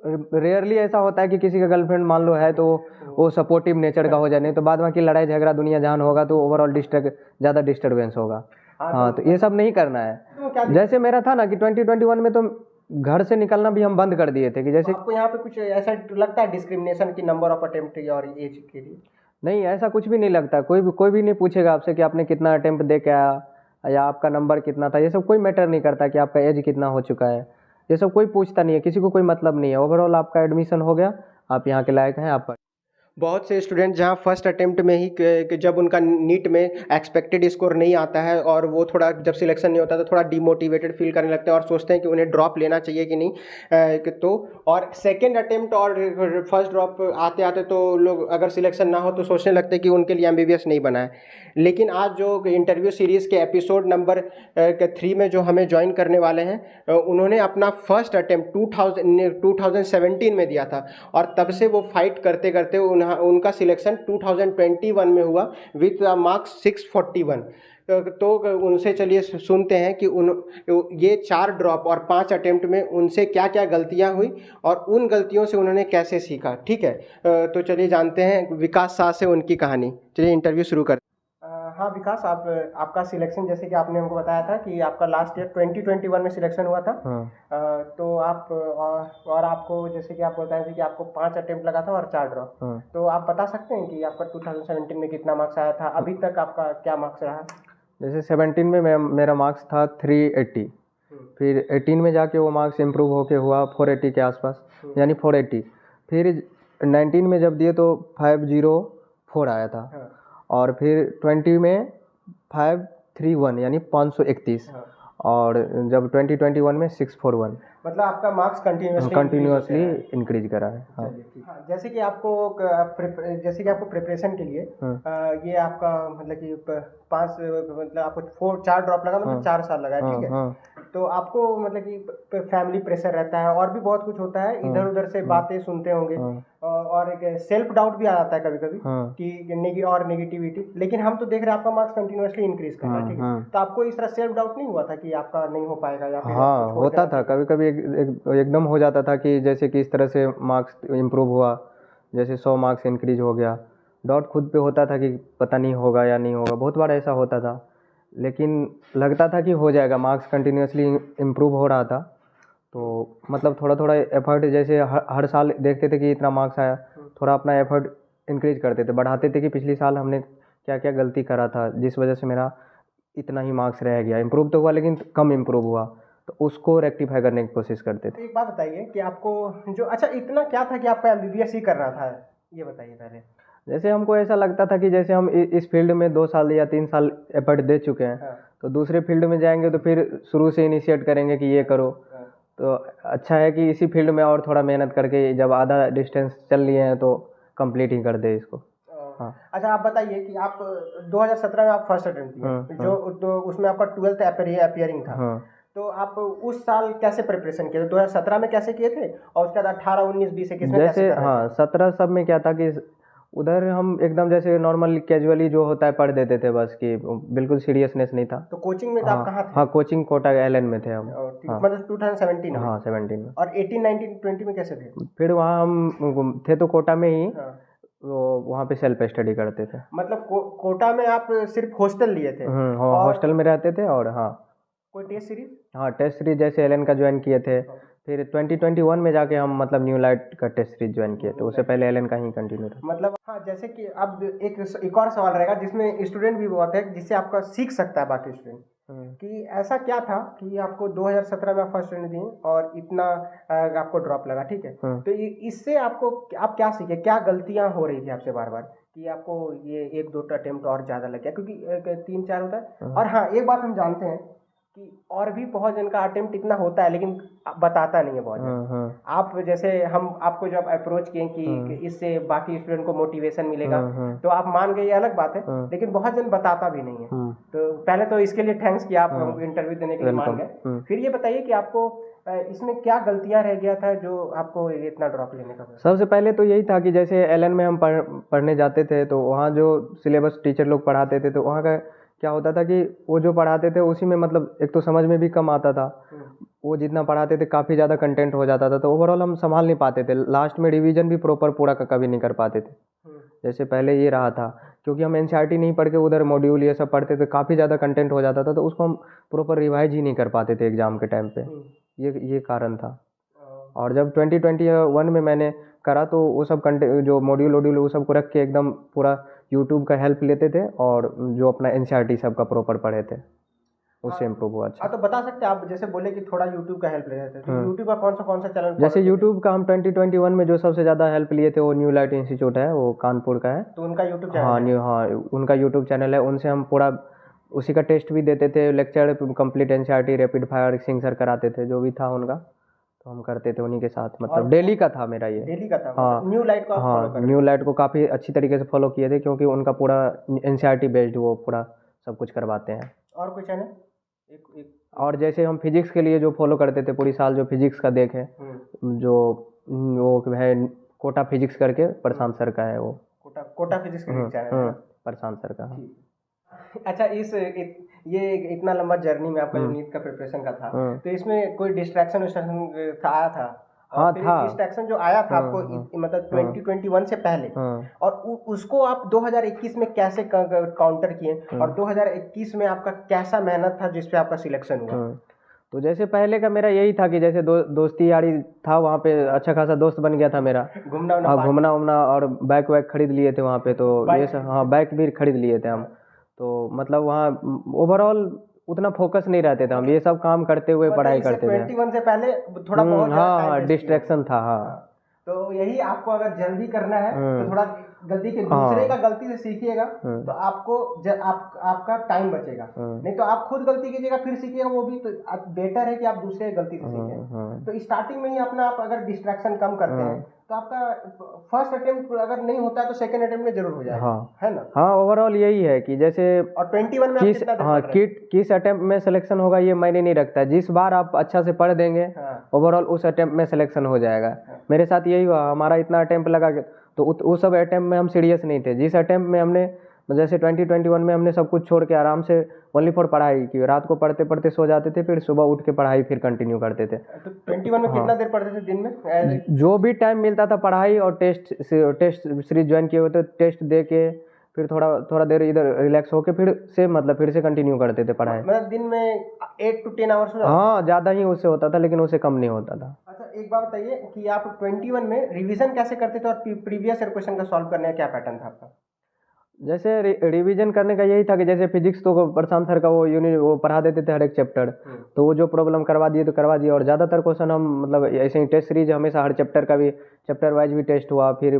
Rarely ऐसा होता है कि किसी का गर्लफ्रेंड मान लो है तो वो सपोर्टिव नेचर का हो जाए, नहीं तो बाद में की लड़ाई झगड़ा दुनिया जहान होगा तो ओवरऑल ज़्यादा डिस्टर्बेंस होगा। हाँ, तो ये सब नहीं करना है। जैसे मेरा था ना कि 2021 में तो घर से निकलना भी हम बंद कर दिए थे कि जैसे आपको यहाँ पे कुछ ऐसा लगता है डिस्क्रिमिनेशन की नंबर ऑफ अटेम्प्ट और एज के लिए? नहीं, ऐसा कुछ भी नहीं लगता। कोई भी नहीं पूछेगा आपसे कि आपने कितना अटेम्प्ट दे के आया या आपका नंबर कितना था। ये सब कोई मैटर नहीं करता कि आपका एज कितना हो चुका है। ये सब कोई पूछता नहीं है, किसी को कोई मतलब नहीं है। ओवरऑल आपका एडमिशन हो गया, आप यहाँ के लायक हैं, आप। बहुत से स्टूडेंट जहाँ फर्स्ट अटेम्प्ट में ही जब उनका नीट में एक्सपेक्टेड स्कोर नहीं आता है और वो थोड़ा जब सिलेक्शन नहीं होता तो थोड़ा डिमोटिवेटेड फील करने लगते हैं और सोचते हैं कि उन्हें ड्रॉप लेना चाहिए कि नहीं। तो और सेकंड अटेम्प्ट और फर्स्ट ड्रॉप आते आते तो लोग अगर सिलेक्शन ना हो तो सोचने लगते हैं कि उनके लिए एमबीबीएस नहीं बना है। लेकिन आज जो इंटरव्यू सीरीज़ के एपिसोड नंबर 3 में जो हमें ज्वाइन करने वाले हैं, उन्होंने अपना फर्स्ट अटेम्प्ट 2017 में दिया था और तब से वो फाइट करते करते उनका सिलेक्शन 2021 में हुआ विथ मार्क्स 641। तो उनसे चलिए सुनते हैं कि ये 4 ड्रॉप और 5 अटेम्प्ट में उनसे क्या क्या गलतियां हुई और उन गलतियों से उन्होंने कैसे सीखा। ठीक है, तो चलिए जानते हैं विकास शाह से उनकी कहानी। चलिए इंटरव्यू शुरू करते हैं। हाँ विकास, आपका सिलेक्शन जैसे कि आपने हमको बताया था कि आपका लास्ट ईयर 2021 में सिलेक्शन हुआ था। हाँ। तो आप और आपको जैसे कि आप बताए थे कि आपको 5 अटेम्प्ट लगा था और 4 ड्रॉप। हाँ। तो आप बता सकते हैं कि आपका 2017 में कितना मार्क्स आया था, अभी तक आपका क्या मार्क्स रहा? जैसे 17 में मेरा मार्क्स था 380। फिर 18 में जाके वो मार्क्स इम्प्रूव होके हुआ 480 के आसपास, यानी 480। फिर 19 में जब दिए तो 504 आया था। और फिर 20 में 531 यानी 531। और जब 2021 में 641। मतलब आपका मार्क्स कंटिन्यूसली इंक्रीज करा है। हाँ। हाँ, जैसे कि आपको प्रिपरेशन के लिए ये आपका मतलब कि 5 मतलब आपको 4 ड्रॉप लगा, मतलब 4 साल लगा है। ठीक है, तो आपको मतलब कि फैमिली प्रेशर रहता है और भी बहुत कुछ होता है, इधर उधर से बातें सुनते होंगे और एक सेल्फ डाउट भी आ जाता है कभी कभी कि नेगेटिविटी। लेकिन हम तो देख रहे हैं आपका मार्क्स कंटिन्यूसली इंक्रीज कर रहा है। ठीक है, तो आपको इस तरह सेल्फ डाउट नहीं हुआ था कि आपका नहीं हो पाएगा या फिर हाँ, होता था कभी कभी। एकदम हो जाता था कि जैसे कि इस तरह से मार्क्स इम्प्रूव हुआ, जैसे 100 मार्क्स इंक्रीज हो गया। डाउट खुद पे होता था कि पता नहीं होगा या नहीं होगा, बहुत बार ऐसा होता था। लेकिन लगता था कि हो जाएगा, मार्क्स कंटिन्यूसली इम्प्रूव हो रहा था। तो मतलब थोड़ा थोड़ा एफर्ट, जैसे हर साल देखते थे कि इतना मार्क्स आया, थोड़ा अपना एफर्ट इंक्रीज करते थे, बढ़ाते थे कि पिछले साल हमने क्या क्या गलती करा था जिस वजह से मेरा इतना ही मार्क्स रह गया। इम्प्रूव तो हुआ लेकिन कम इम्प्रूव हुआ, तो उसको रेक्टिफाई करने की कोशिश करते थे। एक बात बताइए कि आपको जो अच्छा इतना क्या था कि आपको एमबीबीएस ही करना था, ये बताइए पहले। जैसे हमको ऐसा लगता था कि जैसे हम इस फील्ड में 2 साल या 3 साल एफर्ट दे चुके हैं, तो दूसरे फील्ड में जाएंगे तो फिर शुरू से इनिशिएट करेंगे कि ये करो। तो अच्छा है कि इसी फील्ड में और थोड़ा मेहनत करके जब आधा डिस्टेंस चल लिए हैं तो कंप्लीट ही कर दे इसको। हाँ। अच्छा, आप बताइए कि आप 2017 में आप फर्स्ट अटेम्प्ट दिए, जो तो उसमें आपका 12th अपियरिंग था। तो आप उस साल कैसे प्रिपरेशन किए थे? 2017 में कैसे किए थे और उसके बाद 18, 19, 20, 21 में जैसे कैसे कर रहे थे? हाँ, 17 सब में क्या था कि उधर हम एकदम जैसे नॉर्मल कैजुअली जो होता है पढ़ देते थे बस, कि बिल्कुल सीरियसनेस नहीं था। तो कोचिंग में तो आप कहाँ थे? हाँ, कोचिंग कोटा एलन में थे हम। हाँ। मतलब 2017 में? हाँ, 17 में। और 18, 19, 20 में कैसे थे? फिर वहाँ हम थे तो कोटा में ही, वो वहाँ पे सेल्फ स्टडी करते थे। मतलब कोटा में आप सिर्फ हॉस्टल लिए थे? हॉस्टल में रहते थे। और हाँ, कोई टेस्ट सीरीज? हाँ, टेस्ट सीरीज जैसे एलन का ज्वाइन किए थे। फिर 2021 में जाके हम मतलब न्यू लाइट का टेस्ट सीरीज ज्वाइन किए थे, उससे पहले एलन का ही कंटिन्यू था। मतलब हाँ, जैसे कि अब एक और सवाल रहेगा जिसमें स्टूडेंट भी बहुत है, जिससे आपका सीख सकता है बाकी स्टूडेंट, कि ऐसा क्या था कि आपको 2017 में फर्स्ट रैंक दिए और इतना आपको ड्रॉप लगा। ठीक है, तो इससे आपको आप क्या सीखे, क्या गलतियां हो रही थी आपसे बार बार कि आपको ये 1-2 अटेम्प्ट और ज़्यादा लग गया, क्योंकि 3-4 होता है। और हाँ, एक बात हम जानते हैं कि और भी बहुत जन का अटेम्प्ट इतना होता है लेकिन बताता नहीं है बहुत जन। आप जैसे हम आपको जब अप्रोच किए कि इससे बाकी स्टूडेंट को मोटिवेशन मिलेगा, तो आप मान गए, ये अलग बात है। लेकिन बहुत जन बताता भी नहीं है। तो पहले तो इसके लिए थैंक्स कि आप हमको इंटरव्यू देने के लिए मान गए। फिर ये बताइए कि आपको इसमें क्या गलतियां रह गया था जो आपको इतना ड्रॉप लेने का? सबसे पहले तो यही था कि जैसे एलन में हम पढ़ने जाते थे तो वहाँ जो सिलेबस टीचर लोग पढ़ाते थे तो वहाँ का क्या होता था कि वो जो पढ़ाते थे उसी में मतलब एक तो समझ में भी कम आता था, वो जितना पढ़ाते थे काफ़ी ज़्यादा कंटेंट हो जाता था, तो ओवरऑल हम संभाल नहीं पाते थे, लास्ट में रिवीजन भी प्रॉपर पूरा का कभी नहीं कर पाते थे। जैसे पहले ये रहा था, क्योंकि हम एनसीईआरटी नहीं पढ़ के उधर मॉड्यूल ये सब पढ़ते थे, काफ़ी ज़्यादा कंटेंट हो जाता था, तो उसको हम प्रॉपर रिवाइज ही नहीं कर पाते थे एग्ज़ाम के टाइम पे। ये कारण था। और जब 2021 में मैंने करा तो वो सब कंटेंट जो मॉड्यूल वॉड्यूल वो सब को रख के एकदम पूरा यूट्यूब का हेल्प लेते थे, और जो अपना एनसीईआरटी सब का प्रॉपर पढ़े थे, उससे इम्प्रूव हुआ अच्छा। हाँ, तो बता सकते हैं आप, जैसे बोले कि थोड़ा यूट्यूब का हेल्प ले रहे थे, तो यूट्यूब का कौन सा चैनल? जैसे यूट्यूब का हम 2021 में जो सबसे ज़्यादा हेल्प लिए थे वो न्यू लाइट इंस्टीट्यूट है, वो कानपुर का है। तो उनका यूट्यूब चैनल? हाँ, उनका यूट्यूब चैनल है, उनसे हम पूरा उसी का टेस्ट भी देते थे, lecture complete NCERT rapid fire Singh sir कराते थे, जो भी था उनका, तो हम करते थे उन्हीं के साथ, मतलब डेली का था मेरा ये। डेली का था? हाँ, न्यू लाइट को आप फॉलो हाँ, न्यू लाइट को काफ़ी अच्छी तरीके से फॉलो किए थे, क्योंकि उनका पूरा एनसीईआरटी बेस्ड वो पूरा सब कुछ करवाते हैं। और कोई चैनल? एक और जैसे हम फिजिक्स के लिए जो फॉलो करते थे पूरी साल, जो फिजिक्स का देखे, जो वो है कोटा फिजिक्स करके प्रशांत सर का है वो, कोटा फिजिक्स का चैनल है? प्रशांत सर का। अच्छा, ये इतना लंबा जर्नी में आपका जो नीट का प्रिपरेशन का था, तो इसमें कोई डिस्ट्रैक्शन आया था? हाँ, था। डिस्ट्रैक्शन जो आया था आपको मतलब 2021 से पहले, और उसको आप 2021 में कैसे काउंटर किए, और 2021 में आपका कैसा मेहनत था जिसपे आपका सिलेक्शन हुआ? तो जैसे पहले का मेरा यही था कि जैसे दोस्ती यारी था, वहाँ पे अच्छा खासा दोस्त बन गया था मेरा, घूमना उमना, और बैग वैग खरीद लिए थे वहाँ पे, तो ये सब, हाँ, बैग भी खरीद लिए थे हम, तो मतलब वहाँ ओवरऑल उतना फोकस नहीं रहते थे हम, ये सब काम करते हुए पढ़ाई करते थे। 21 से पहले थोड़ा बहुत हाँ, डिस्ट्रैक्शन था। हाँ, तो यही आपको अगर जल्दी करना है तो थोड़ा गलती के दूसरे का गलती से सीखिएगा, तो आपको आपका टाइम बचेगा। नहीं तो आप खुद गलती कीजिएगा फिर सीखिएगा, वो भी तो बेटर है कि आप दूसरे गलती से सीखें। तो स्टार्टिंग में ही अपना आप अगर डिस्ट्रैक्शन कम करते हैं तो आपका फर्स्ट अटेम्प्ट अगर नहीं होता है तो सेकंड अटेम्प्ट में जरूर हो जाएगा, है ना? हाँ, ओवरऑल यही है कि जैसे, और 21 में किस अटेम्प्ट में सिलेक्शन होगा ये मायने नहीं रखता, जिस बार आप अच्छा से पढ़ देंगे ओवरऑल उस अटेम्प्ट में सिलेक्शन हो जाएगा। मेरे साथ यही हुआ, हमारा इतना अटेम्प्ट लगा तो उस सब अटेम्प्ट में हम सीरियस नहीं थे। जिस अटेम्प्ट में हमने जैसे 2021 में हमने सब कुछ छोड़ के आराम से ओनली फॉर पढ़ाई की, रात को पढ़ते पढ़ते सो जाते थे, फिर सुबह उठ के पढ़ाई फिर कंटिन्यू करते थे। तो 21 में कितना देर पढ़ते थे दिन में? जो भी टाइम मिलता था पढ़ाई, और टेस्ट सीरीज ज्वाइन किए हुए थे, टेस्ट दे के फिर थोड़ा देर इधर रिलैक्स होके फिर से कंटिन्यू करते थे पढ़ाई। मतलब दिन में 8 to 10 आवर्स? हाँ, ज़्यादा ही उससे होता था, लेकिन उससे कम नहीं होता था। अच्छा, एक बात बताइए कि आप 21 में रिवीजन कैसे करते थे, और प्रीवियस ईयर क्वेश्चन का सॉल्व करने का क्या पैटर्न था आपका? जैसे रिवीजन करने का यही था कि जैसे फिजिक्स तो प्रशांत सर का वो पढ़ा देते थे हर एक चैप्टर, तो वो जो प्रॉब्लम करवा दिए तो करवा दिए, और ज़्यादातर क्वेश्चन हम मतलब ऐसे ही टेस्ट सीरीज हमेशा हर चैप्टर का भी चैप्टर वाइज भी टेस्ट हुआ, फिर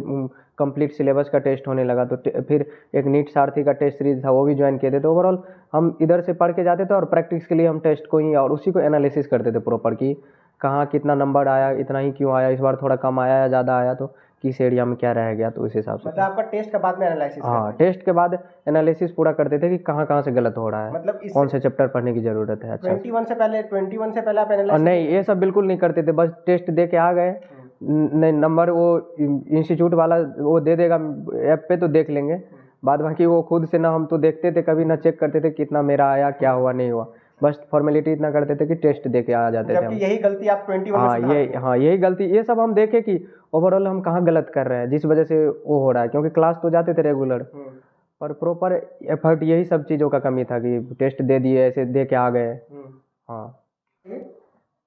कंप्लीट सिलेबस का टेस्ट होने लगा, तो फिर एक नीट सारथी का टेस्ट सीरीज था वो भी ज्वाइन किए थे। तो ओवरऑल हम इधर से पढ़ के जाते थे, और प्रैक्टिस के लिए हम टेस्ट को ही और उसी को एनालिसिस करते थे प्रॉपर, कि कहाँ कितना नंबर आया, इतना ही क्यों आया, इस बार थोड़ा कम आया या ज़्यादा आया, तो किस एरिया में क्या रह गया, तो उस हिसाब से। मतलब आपका टेस्ट के बाद में एनालिसिस? हाँ, टेस्ट के बाद एनालिसिस पूरा करते थे कि कहाँ कहाँ से गलत हो रहा है, मतलब कौन से चैप्टर पढ़ने की जरूरत है। अच्छा, 21 से पहले आप एनालिसिस? नहीं, ये सब बिल्कुल नहीं करते थे, बस टेस्ट दे के आ गए, नहीं नंबर वो इंस्टीट्यूट वाला वो दे देगा ऐप पे, तो देख लेंगे, बाद बाकी वो खुद से ना हम तो देखते थे, कभी ना चेक करते थे कितना मेरा आया, क्या हुआ नहीं हुआ, बस फॉर्मेलिटी इतना करते थे कि टेस्ट दे के आ जाते थे हम। यही गलती आप 21 में यही गलती, ये सब हम देखे कि ओवरऑल हम कहाँ गलत कर रहे हैं, जिस वजह से वो हो रहा है, क्योंकि क्लास तो जाते थे रेगुलर, पर प्रॉपर एफर्ट यही सब चीज़ों का कमी था कि टेस्ट दे दिए, ऐसे दे के आ गए। हाँ,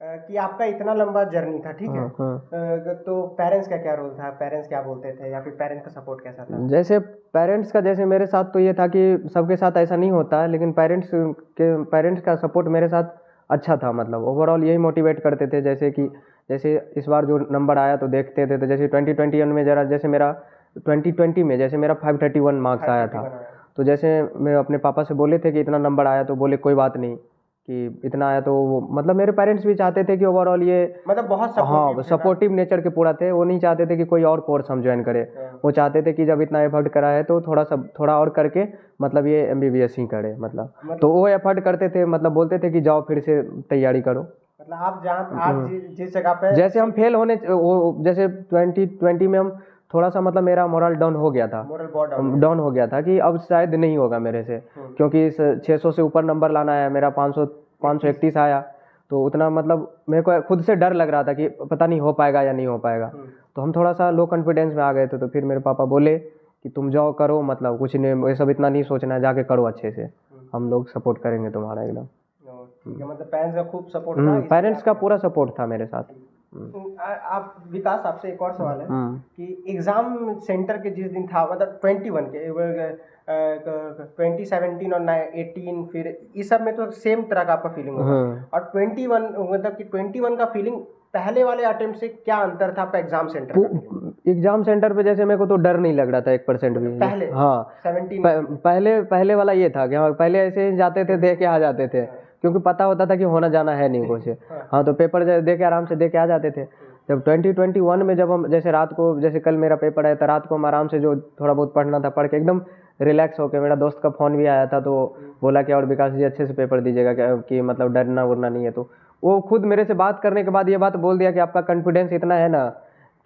कि आपका इतना लंबा जर्नी था, ठीक है, तो पेरेंट्स का क्या रोल था? पेरेंट्स क्या बोलते थे, या फिर पेरेंट्स का सपोर्ट कैसा था? जैसे पेरेंट्स का, जैसे मेरे साथ तो ये था कि सबके साथ ऐसा नहीं होता है, लेकिन पेरेंट्स का सपोर्ट मेरे साथ अच्छा था, मतलब ओवरऑल यही मोटिवेट करते थे। जैसे इस बार जो नंबर आया तो देखते थे, तो जैसे 2021 में जैसे मेरा 2020 में जैसे मेरा 531 मार्क्स आया था, तो जैसे मैं अपने पापा से बोले थे कि इतना नंबर आया, तो बोले कोई बात नहीं कि इतना आया, तो मतलब मेरे पेरेंट्स भी चाहते थे कि ओवरऑल ये मतलब बहुत सपोर्टिव नेचर के पूरा थे। वो नहीं चाहते थे कि कोई और कोर्स हम ज्वाइन करें, वो चाहते थे कि जब इतना एफर्ट करा है तो थोड़ा और करके मतलब ये MBBS ही करे, मतलब तो वो एफर्ट करते थे, मतलब बोलते थे कि जाओ फिर से तैयारी करो। मतलब आप जहाँ आज जिस जगह पे, जैसे हम फेल होने, वो जैसे 2020 में हम थोड़ा सा मतलब मेरा मोरल डाउन हो गया था, मोरल बहुत डाउन हो गया था कि अब शायद नहीं होगा मेरे से, क्योंकि इस 600 से ऊपर नंबर लाना है, मेरा 531 आया। तो उतना मतलब मेरे को खुद से डर लग रहा था कि पता नहीं हो पाएगा या नहीं हो पाएगा। तो हम थोड़ा सा लो कॉन्फिडेंस में आ गए थे। तो फिर मेरे पापा बोले कि तुम जाओ करो, मतलब कुछ नहीं, ये सब इतना नहीं सोचना है, जाके करो अच्छे से, हम लोग सपोर्ट करेंगे तुम्हारा एकदम। ठीक है, मतलब पेरेंट्स का खूब सपोर्ट था पेरेंट्स का पूरा सपोर्ट था मेरे साथ। आप विकास, आपसे एक और सवाल है कि एग्जाम सेंटर के जिस दिन था, मतलब 21 के 2017 और 18, फिर इस सब में तो सेम तरह का आपका फीलिंग होगा, और 21 मतलब कि 21 का फीलिंग पहले वाले अटेम्प्ट से क्या अंतर था आपका एग्जाम सेंटर का? एग्जाम सेंटर पे जैसे मेरे को तो डर नहीं लग रहा था 1% भी पहले। हाँ 17 पहले वाला ये था कि हाँ पहले ऐसे ही जाते थे, दे के आ जाते थे, क्योंकि पता होता था कि होना जाना है नहीं कुछ। हाँ तो पेपर दे के आराम से दे के आ जाते थे। जब 2021 में जब हम जैसे रात को, जैसे कल मेरा पेपर है तो रात को हम आराम से जो थोड़ा बहुत पढ़ना था पढ़ के एकदम रिलैक्स होकर, मेरा दोस्त का फ़ोन भी आया था तो बोला कि और विकास जी अच्छे से पेपर दीजिएगा कि मतलब डरना वरना नहीं है। तो वो खुद मेरे से बात करने के बाद ये बात बोल दिया कि आपका कॉन्फिडेंस इतना है ना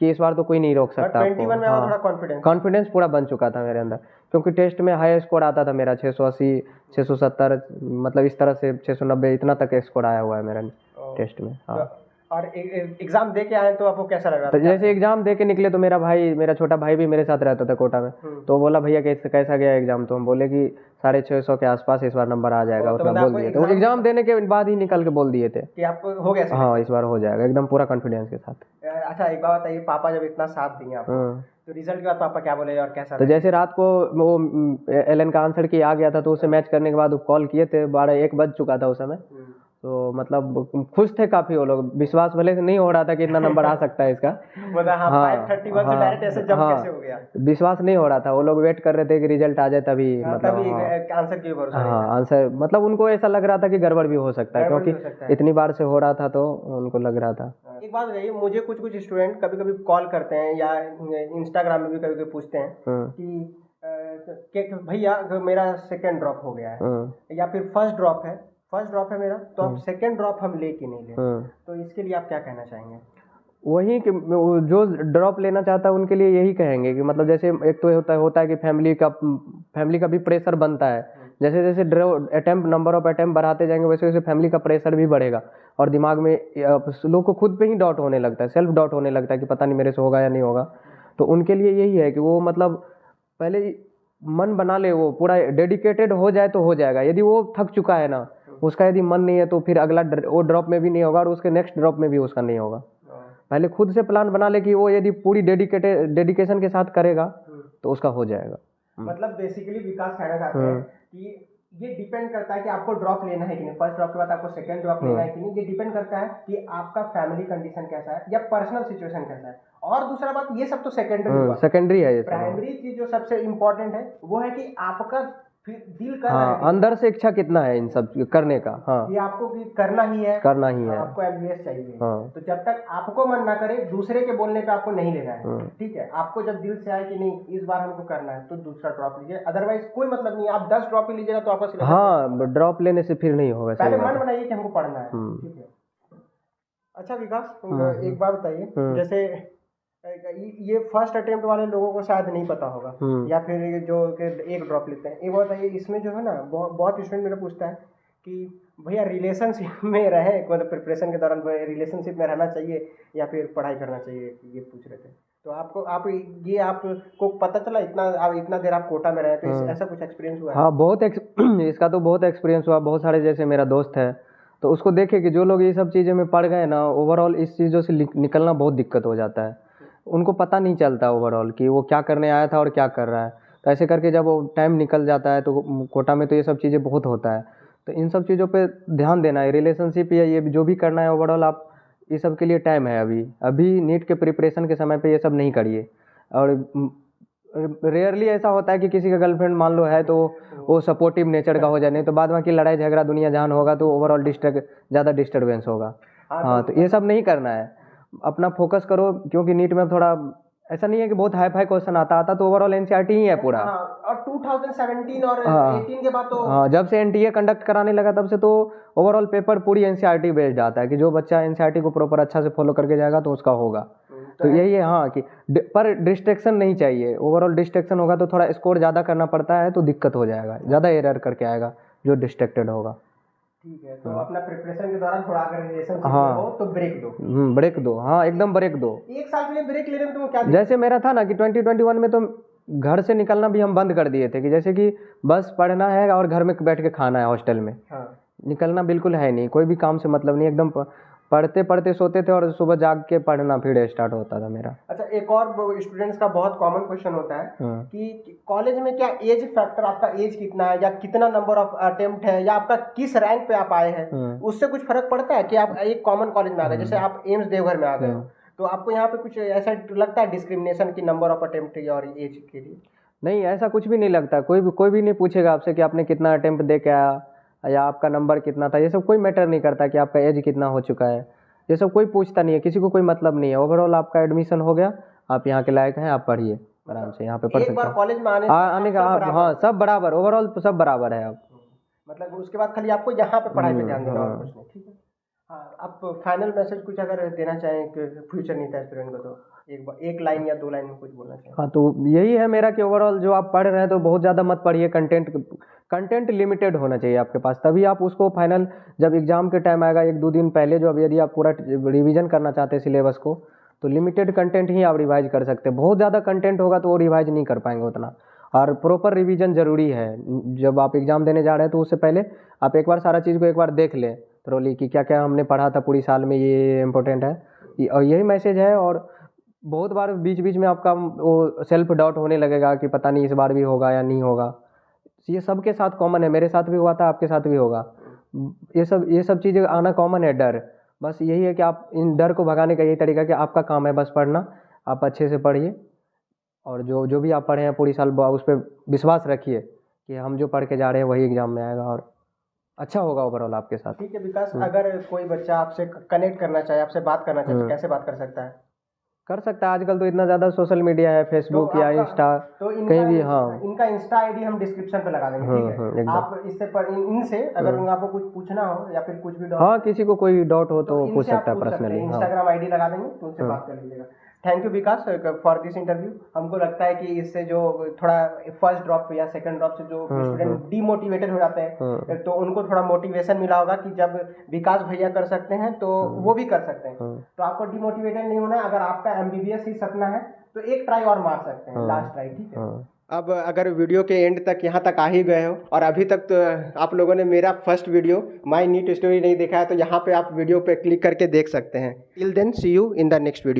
कि इस बार तो कोई नहीं रोक सकता आपको। 21 में थोड़ा कॉन्फिडेंस पूरा बन चुका था मेरे अंदर, क्योंकि टेस्ट में हाई स्कोर आता था मेरा 680, 670, मतलब इस तरह से 690 इतना तक स्कोर आया हुआ है मेरा टेस्ट में। हाँ और एग्जाम दे के आए तो आपको कैसा लग रहा था? तो जैसे एग्जाम दे के निकले तो मेरा छोटा भाई भी मेरे साथ रहता था कोटा में, तो बोला भैया कैसा गया एग्जाम? तो हम बोले कि 650 के आसपास इस बार नंबर आ जाएगा, उतना बोल दिए थे। वो एग्जाम देने के बाद ही निकल के बोल दिए थे कि आपको हो गया। हाँ इस बार हो जाएगा, एकदम पूरा कॉन्फिडेंस के साथ। अच्छा एक बात बताइए, पापा जब इतना साथ दिए आपको तो रिजल्ट के बाद पापा क्या बोले और कैसा? तो जैसे रात को वो एलन का आंसर की आ गया था तो उसे मैच करने के बाद वो कॉल किए थे, 12-1 बज चुका था उस समय। तो मतलब खुश थे काफी वो लोग, विश्वास भले से नहीं हो रहा था कि इतना नंबर आ सकता है इसका। हाँ 531 से डायरेक्ट ऐसे जंप कैसे हो गया? विश्वास नहीं हो रहा था, वो लोग वेट कर रहे थे कि रिजल्ट आ जाए तभी मतलब आंसर की भरोसा। हाँ आंसर, मतलब उनको ऐसा लग रहा था कि गड़बड़ भी हो सकता है, क्योंकि इतनी बार से हो रहा था तो उनको लग रहा था। एक बात बताइए, मुझे कुछ स्टूडेंट कभी कभी कॉल करते हैं या इंस्टाग्राम में भी कभी कभी पूछते हैं कि भैया मेरा सेकेंड ड्रॉप हो गया है या फिर फर्स्ट ड्रॉप है मेरा, तो आप सेकेंड ड्रॉप हम ले कि नहीं ले? तो इसके लिए आप क्या कहना चाहेंगे? वही कि जो ड्रॉप लेना चाहता है उनके लिए यही कहेंगे कि मतलब जैसे एक तो होता है कि फैमिली का भी प्रेशर बनता है। जैसे जैसे नंबर ऑफ अटेम्प्ट बढ़ाते जाएंगे वैसे वैसे फैमिली का प्रेशर भी बढ़ेगा, और दिमाग में लोग को खुद पे ही डाउट होने लगता है, सेल्फ डाउट होने लगता है कि पता नहीं मेरे से होगा या नहीं होगा। तो उनके लिए यही है कि वो मतलब पहले मन बना ले, वो पूरा डेडिकेटेड हो जाए तो हो जाएगा। यदि वो थक चुका है ना, उसका यदि मन नहीं है तो फिर अगला वो ड्रॉप में भी नहीं होगा और उसके नेक्स्ट ड्रॉप में भी उसका नहीं होगा। पहले खुद से प्लान बना ले कि वो यदि पूरी डेडिकेशन के साथ करेगा तो उसका हो जाएगा। मतलब बेसिकली विकास कहना चाहते हैं कि ये डिपेंड करता है कि आपको ड्रॉप लेना है कि नहीं, फर्स्ट ड्रॉप के बाद आपको सेकंड ड्रॉप लेना है कि नहीं, ये डिपेंड करता है कि आपका फैमिली कंडीशन कैसा है या पर्सनल सिचुएशन कैसा है। और दूसरा बात, ये सब तो सेकेंडरी है। प्राइमरी चीज जो सबसे इम्पोर्टेंट है वो है कि आपका दिल कर रहा है, अंदर से इच्छा कितना है इन सब करने का। हाँ ये आपको करना ही है, आपको एमबीएस चाहिए। तो जब तक आपको मन ना करे, दूसरे के बोलने पे आपको नहीं लेना है, ठीक है? आपको जब दिल से आए कि नहीं इस बार हमको करना है तो दूसरा ड्रॉप लीजिए, अदरवाइज कोई मतलब नहीं। आप 10 ड्रॉप ही लीजिएगा तो आपका हाँ ड्रॉप लेने से फिर नहीं होगा। पहले मन बनाइए कि हमको पढ़ना है, ठीक है? अच्छा विकास, एक बात बताइए, जैसे ये फर्स्ट अटेम्प्ट वाले लोगों को शायद नहीं पता होगा, या फिर जो एक ड्रॉप लेते हैं, ये बताइए इसमें जो है ना बहुत स्टूडेंट मेरा पूछता है कि भैया रिलेशनशिप में रहे, मतलब प्रिपरेशन के दौरान रिलेशनशिप में रहना चाहिए या फिर पढ़ाई करना चाहिए, ये पूछ रहे थे। तो आपको पता चला इतना देर आप कोटा में रहे, तो ऐसा कुछ एक्सपीरियंस हुआ? हाँ इसका तो बहुत एक्सपीरियंस हुआ। बहुत सारे जैसे मेरा दोस्त है तो उसको देखे कि जो लोग ये सब चीज़ें में पड़ गए ना, ओवरऑल इस चीज़ों से निकलना बहुत दिक्कत हो जाता है। उनको पता नहीं चलता ओवरऑल कि वो क्या करने आया था और क्या कर रहा है। तो ऐसे करके जब वो टाइम निकल जाता है तो कोटा में तो ये सब चीज़ें बहुत होता है। तो इन सब चीज़ों पे ध्यान देना है, रिलेशनशिप या ये जो भी करना है ओवरऑल, आप ये सब के लिए टाइम है। अभी नीट के प्रिपरेशन के समय पे ये सब नहीं करिए। और रेयरली ऐसा होता है कि किसी का गर्लफ्रेंड मान लो है तो वो सपोर्टिव नेचर का हो जाए, नहीं तो बाद में की लड़ाई झगड़ा दुनिया जहान होगा तो ओवरऑल ज़्यादा डिस्टर्बेंस होगा। हाँ तो ये सब नहीं करना है, अपना फोकस करो, क्योंकि नीट में थोड़ा ऐसा नहीं है कि बहुत हाई फाई क्वेश्चन आता तो ओवरऑल एनसीईआरटी ही है पूरा। और 2017 और 18 के बाद तो हाँ जब से एनटीए कंडक्ट कराने लगा तब से तो ओवरऑल पेपर पूरी एनसीईआरटी बेस्ड आता है कि जो बच्चा एनसीईआरटी को प्रॉपर अच्छा से फॉलो करके जाएगा तो उसका होगा। तो यही है हाँ कि पर डिस्ट्रैक्शन नहीं चाहिए। ओवरऑल डिस्ट्रैक्शन होगा तो थोड़ा स्कोर ज़्यादा करना पड़ता है तो दिक्कत हो जाएगा, ज़्यादा एरर करके आएगा जो डिस्ट्रैक्टेड होगा। ठीक है, तो अपना प्रिपरेशन के दौरान थोड़ा अगर रिलेशनशिप हाँ। हो तो ब्रेक दो। ब्रेक दो, हाँ एकदम ब्रेक दो। एक साल के लिए ब्रेक लेने में तो वो क्या जैसे मेरा था ना कि 2021 में तो घर से निकलना भी हम बंद कर दिए थे कि जैसे कि बस पढ़ना है और घर में बैठ के खाना है हॉस्टल में। हाँ। निकलना बिल्कुल है नहीं, कोई भी काम से मतलब नहीं, एकदम पढ़ते पढ़ते सोते थे और सुबह जाग के पढ़ना फिर स्टार्ट होता था मेरा। अच्छा, एक और स्टूडेंट्स का बहुत कॉमन क्वेश्चन होता है कि कॉलेज में क्या एज फैक्टर, आपका एज कितना है या कितना नंबर ऑफ अटेम्प्ट है या आपका किस रैंक पे आप आए हैं, उससे कुछ फर्क पड़ता है कि आप एक कॉमन कॉलेज में आ गए, जैसे आप एम्स देवघर में आ गए हो, तो आपको यहाँ पे कुछ ऐसा लगता है डिस्क्रिमिनेशन की नंबर ऑफ अटेम्प्ट और एज के लिए? नहीं, ऐसा कुछ भी नहीं लगता। कोई भी नहीं पूछेगा आपसे कि आपने कितना अटेम्प्ट दे के आया या आपका नंबर कितना था, ये सब कोई मैटर नहीं करता कि आपका एज कितना हो चुका है, ये सब कोई पूछता नहीं है, किसी को कोई मतलब नहीं है। ओवरऑल आपका एडमिशन हो गया, आप यहाँ के लायक हैं, आप पढ़िए आराम से, यहाँ पे पढ़ सकते हैं। एक बार कॉलेज में आने का हाँ सब बराबर, ओवरऑल सब बराबर है। आप मतलब उसके बाद खाली आपको यहाँ पे पढ़ाई पे ध्यान देना और कुछ नहीं। ठीक है, हाँ, आप फाइनल मैसेज कुछ अगर देना चाहें फ्यूचर नीता स्टूडेंट को तो एक लाइन या 2 लाइन में कुछ बोलना चाहें? हाँ, तो यही है मेरा कि ओवरऑल जो आप पढ़ रहे हैं तो बहुत ज़्यादा मत पढ़िए, कंटेंट लिमिटेड होना चाहिए आपके पास, तभी आप उसको फाइनल जब एग्ज़ाम के टाइम आएगा 1-2 दिन पहले, जो अब यदि आप पूरा रिवीजन करना चाहते हैं सिलेबस को, तो लिमिटेड कंटेंट ही आप रिवाइज कर सकते हैं। बहुत ज़्यादा कंटेंट होगा तो वो रिवाइज नहीं कर पाएंगे उतना, और प्रॉपर रिवीजन ज़रूरी है। जब आप एग्ज़ाम देने जा रहे हैं तो उससे पहले आप एक बार सारा चीज़ को एक बार देख लें थोरोली कि क्या क्या हमने पढ़ा था पूरी साल में, ये इम्पोर्टेंट है और यही मैसेज है। और बहुत बार बीच बीच में आपका वो सेल्फ डाउट होने लगेगा कि पता नहीं इस बार भी होगा या नहीं होगा, ये सबके साथ कॉमन है, मेरे साथ भी हुआ था, आपके साथ भी होगा। ये सब चीज़ें आना कॉमन है, डर। बस यही है कि आप इन डर को भगाने का यही तरीका कि आपका काम है बस पढ़ना, आप अच्छे से पढ़िए और जो भी आप पढ़े हैं पूरी साल उस पर विश्वास रखिए कि हम जो पढ़ के जा रहे हैं वही एग्ज़ाम में आएगा और अच्छा होगा ओवरऑल आपके साथ। ठीक है विकास, अगर कोई बच्चा आपसे कनेक्ट करना चाहे, आपसे बात करना चाहे तो कैसे बात कर सकता है? कर सकता है, आजकल तो इतना ज़्यादा सोशल मीडिया है, फेसबुक या इंस्टा, तो कहीं भी। हाँ, इनका इंस्टा आईडी हम डिस्क्रिप्शन पे लगा देंगे। ठीक है, आप इससे पर इनसे अगर आपको कुछ पूछना हो या फिर कुछ भी हाँ, किसी को कोई डाउट हो तो पूछ सकता है पर्सनली। इंस्टाग्राम आईडी लगा देंगे तो उनसे बात कर लीजिएगा। Thank you Vikas for this interview. हमको लगता है कि इससे जो थोड़ा फर्स्ट ड्रॉप या सेकंड ड्रॉप से जो स्टूडेंट डीमोटिवेटेड हो जाते हैं तो उनको थोड़ा मोटिवेशन मिला होगा कि जब विकास भैया कर सकते हैं तो वो भी कर सकते हैं। तो आपको डीमोटिवेटेड नहीं होना है। अगर आपका MBBS ही सपना है तो एक ट्राई और मार सकते हैं, लास्ट ट्राई। ठीक है, अब अगर वीडियो के एंड तक यहाँ तक आ ही गए हो और अभी तक तो आप लोगों ने मेरा first video my NEET story नहीं देखा है तो यहाँ पे आप वीडियो पे क्लिक करके देख सकते हैं। Till then see you in the next video.